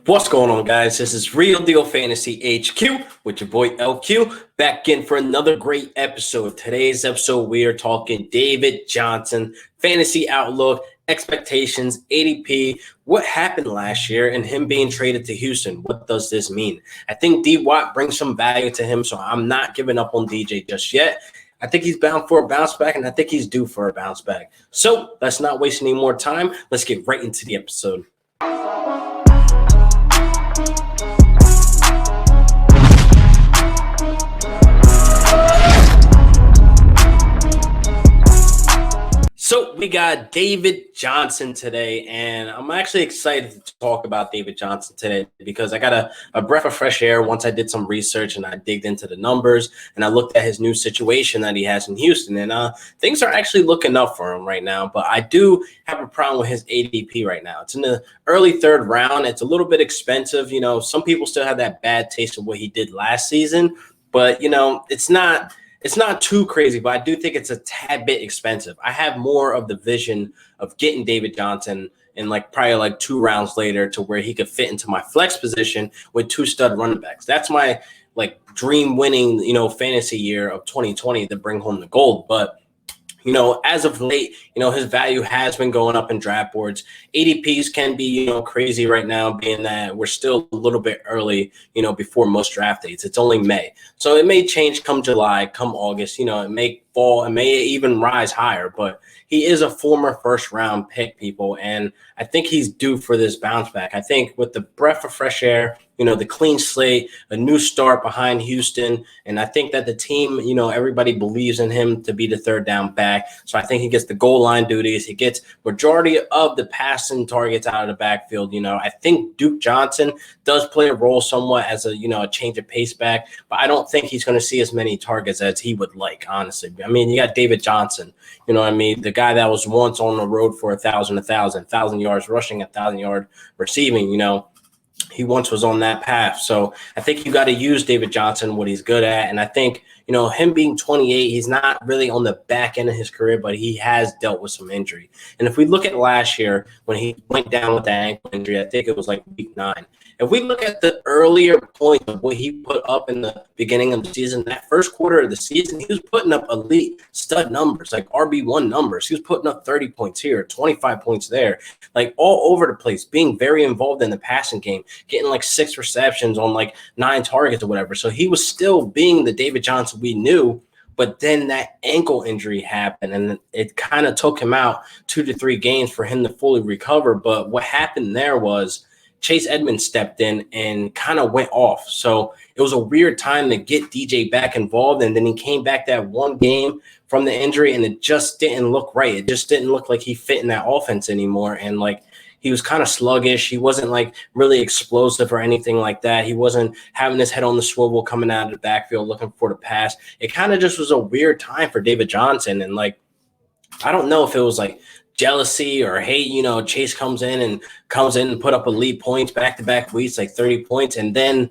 What's going on, guys? This is Real Deal Fantasy HQ with your boy LQ back in for another great episode. Today's episode, we are talking David Johnson, fantasy outlook, expectations, ADP, what happened last year, and him being traded to Houston. What does this mean? I think D Watt brings some value to him, so I'm not giving up on DJ just yet. I think he's bound for a bounce back, and I think he's due for a bounce back. So let's not waste any more time. Let's get right into the episode. So we got David Johnson today, and I'm actually excited to talk about David Johnson today because I got a breath of fresh air once I did some research and I digged into the numbers and I looked at his new situation that he has in Houston, and things are actually looking up for him right now. But I do have a problem with his ADP right now. It's in the early third round. It's a little bit expensive. You know, some people still have that bad taste of what he did last season, but, you know, it's not too crazy, but I do think it's a tad bit expensive. I have more of the vision of getting David Johnson in probably 2 rounds later to where he could fit into my flex position with 2 stud running backs. That's my dream winning, fantasy year of 2020 to bring home the gold. But as of late, his value has been going up in draft boards. ADPs can be, crazy right now, being that we're still a little bit early, before most draft dates. It's only May. So it may change come July, come August, it may fall, it may even rise higher, but he is a former first round pick, people. And I think he's due for this bounce back. I think with the breath of fresh air, the clean slate, a new start behind Houston. And I think that the team, everybody believes in him to be the third down back. So I think he gets the goal line duties. He gets majority of the passing targets out of the backfield. I think Duke Johnson does play a role somewhat as a change of pace back, but I don't think he's going to see as many targets as he would like, honestly. I mean, you got David Johnson, the guy that was once on the road for 1,000 yards rushing, 1,000 yard receiving, he once was on that path. So I think you got to use David Johnson, what he's good at. And I think, him being 28, he's not really on the back end of his career, but he has dealt with some injury. And if we look at last year when he went down with that ankle injury, I think it was week 9. If we look at the earlier points of what he put up in the beginning of the season, that first quarter of the season, he was putting up elite stud numbers, RB1 numbers. He was putting up 30 points here, 25 points there, all over the place, being very involved in the passing game, getting 6 receptions on 9 targets or whatever. So he was still being the David Johnson we knew. But then that ankle injury happened, and it kind of took him out 2 to 3 games for him to fully recover. But what happened there was Chase Edmonds stepped in and kind of went off. So it was a weird time to get DJ back involved. And then he came back that one game from the injury, and it just didn't look right. It just didn't look like he fit in that offense anymore. And he was kind of sluggish. He wasn't really explosive or anything like that. He wasn't having his head on the swivel coming out of the backfield looking for the pass. It kind of just was a weird time for David Johnson. And I don't know if it was jealousy or hate. Chase comes in and put up elite points back-to-back weeks, 30 points. And then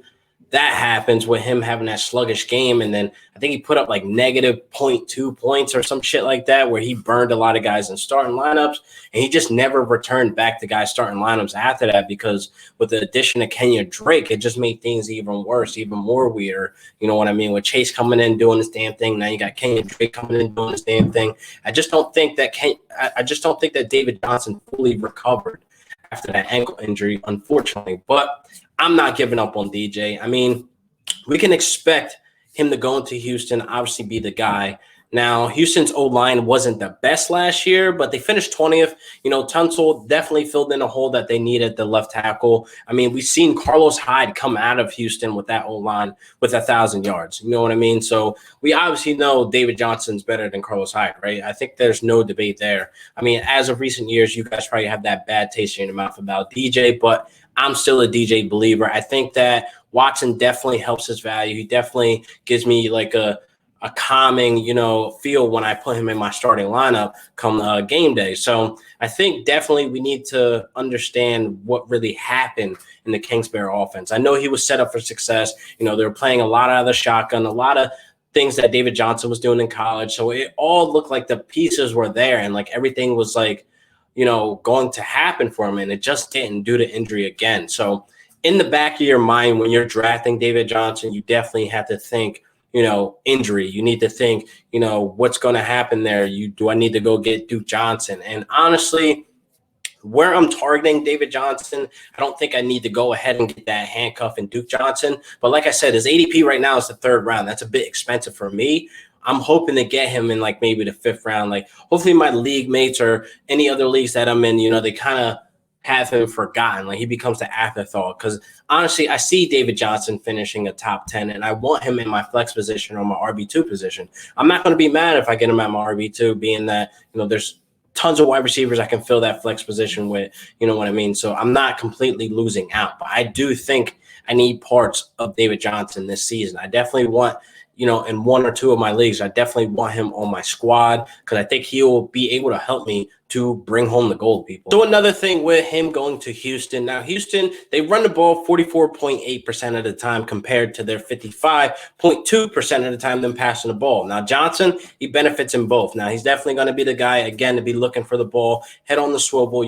that happens with him having that sluggish game. And then I think he put up negative 0.2 points or some shit like that, where he burned a lot of guys in starting lineups. And he just never returned back to guys starting lineups after that, because with the addition of Kenya Drake, it just made things even worse, even more weird. You know what I mean? With Chase coming in doing this damn thing, now you got Kenya Drake coming in doing this damn thing. I just don't think that David Johnson fully recovered after that ankle injury, unfortunately. But I'm not giving up on DJ. I mean, we can expect him to go into Houston, obviously be the guy. Now, Houston's O-line wasn't the best last year, but they finished 20th. Tunsil definitely filled in a hole that they needed, the left tackle. I mean, we've seen Carlos Hyde come out of Houston with that O-line with 1,000 yards. You know what I mean? So we obviously know David Johnson's better than Carlos Hyde, right? I think there's no debate there. I mean, as of recent years, you guys probably have that bad taste in your mouth about DJ, but I'm still a DJ believer. I think that Watson definitely helps his value. He definitely gives me a calming, feel when I put him in my starting lineup come game day. So I think definitely we need to understand what really happened in the Kingsbury offense. I know he was set up for success. They were playing a lot out of the shotgun, a lot of things that David Johnson was doing in college. So it all looked like the pieces were there and everything was going to happen for him. And it just didn't due to injury again. So in the back of your mind when you're drafting David Johnson, you definitely have to think, injury. You need to think, what's going to happen there. Do I need to go get Duke Johnson? And honestly, where I'm targeting David Johnson, I don't think I need to go ahead and get that handcuff in Duke Johnson. But like I said, his ADP right now is the 3rd round. That's a bit expensive for me. I'm hoping to get him in like maybe the 5th round. Like hopefully my league mates or any other leagues that I'm in, they kind of have him forgotten. Like he becomes the afterthought. Because honestly, I see David Johnson finishing a top 10, and I want him in my flex position or my RB2 position. I'm not going to be mad if I get him at my RB2, being that, there's tons of wide receivers I can fill that flex position with, you know what I mean? So I'm not completely losing out, but I do think I need parts of David Johnson this season. I definitely want, in 1 or 2 of my leagues, I definitely want him on my squad because I think he will be able to help me to bring home the gold, people. So another thing with him going to Houston. Now, Houston, they run the ball 44.8% of the time compared to their 55.2% of the time them passing the ball. Now, Johnson, he benefits in both. Now, he's definitely going to be the guy, again, to be looking for the ball, head on the swivel,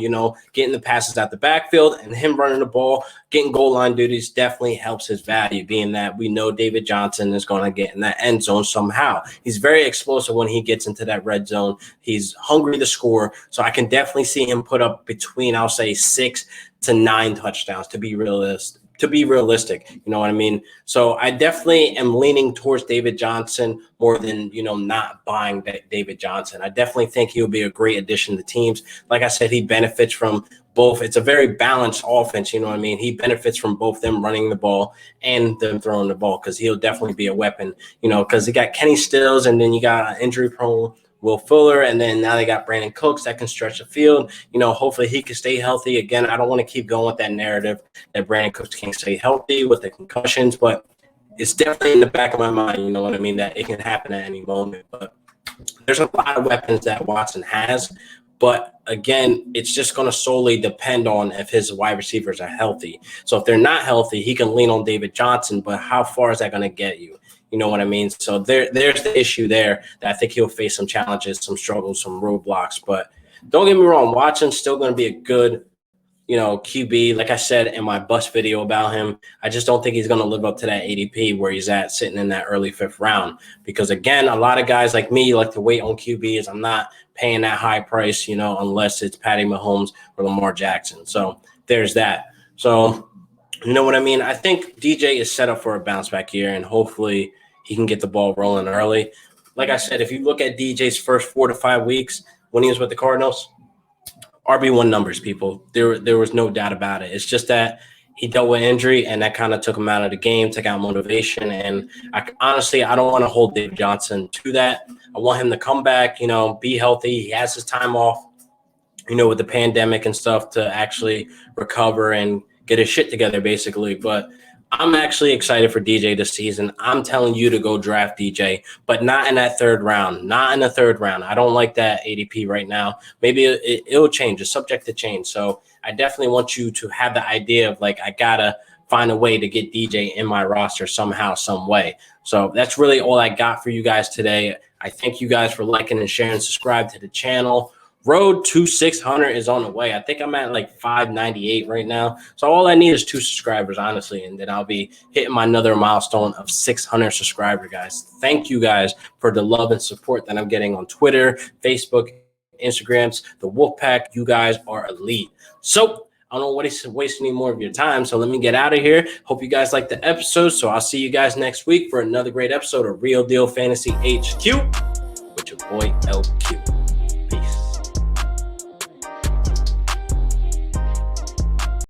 getting the passes out the backfield, and him running the ball, getting goal line duties definitely helps his value, being that we know David Johnson is going to get in that end zone somehow. He's very explosive when he gets into that red zone. He's hungry to score. So I can definitely see him put up between, I'll say, 6 to 9 touchdowns to be realistic. You know what I mean? So I definitely am leaning towards David Johnson more than, not buying David Johnson. I definitely think he'll be a great addition to teams. Like I said, he benefits from both. It's a very balanced offense. You know what I mean? He benefits from both them running the ball and them throwing the ball because he'll definitely be a weapon, because he got Kenny Stills and then you got injury prone Will Fuller, and then now they got Brandon Cooks that can stretch the field. Hopefully he can stay healthy. Again, I don't want to keep going with that narrative that Brandon Cooks can't stay healthy with the concussions, but it's definitely in the back of my mind, you know what I mean, that it can happen at any moment. But there's a lot of weapons that Watson has, but again, it's just going to solely depend on if his wide receivers are healthy. So if they're not healthy, he can lean on David Johnson, but how far is that going to get you? You know what I mean? So there's the issue there that I think he'll face some challenges, some struggles, some roadblocks. But don't get me wrong, Watson's still going to be a good, QB. Like I said in my bust video about him, I just don't think he's going to live up to that ADP where he's at sitting in that early 5th round. Because, again, a lot of guys like me like to wait on QBs. I'm not paying that high price, unless it's Patty Mahomes or Lamar Jackson. So there's that. So, you know what I mean? I think DJ is set up for a bounce back year, and hopefully – he can get the ball rolling early. Like I said, if you look at DJ's first 4 to 5 weeks when he was with the Cardinals, RB1 numbers, people. There was no doubt about it. It's just that he dealt with injury, and that kind of took him out of the game, took out motivation. And honestly, I don't want to hold David Johnson to that. I want him to come back, be healthy. He has his time off, with the pandemic and stuff to actually recover and get his shit together, basically. But I'm actually excited for DJ this season. I'm telling you to go draft DJ, but not in that 3rd round. Not in the 3rd round. I don't like that ADP right now. Maybe it'll change. It's subject to change. So I definitely want you to have the idea of like, I got to find a way to get DJ in my roster somehow, some way. So that's really all I got for you guys today. I thank you guys for liking and sharing, subscribe to the channel. Road to 600 is on the way. I think I'm at like 598 right now. So all I need is 2 subscribers, honestly, and then I'll be hitting my another milestone of 600 subscribers, guys. Thank you guys for the love and support that I'm getting on Twitter, Facebook, Instagrams, the Wolfpack. You guys are elite. So I don't know what is wasting any more of your time. So let me get out of here. Hope you guys like the episode. So I'll see you guys next week for another great episode of Real Deal Fantasy HQ with your boy LQ.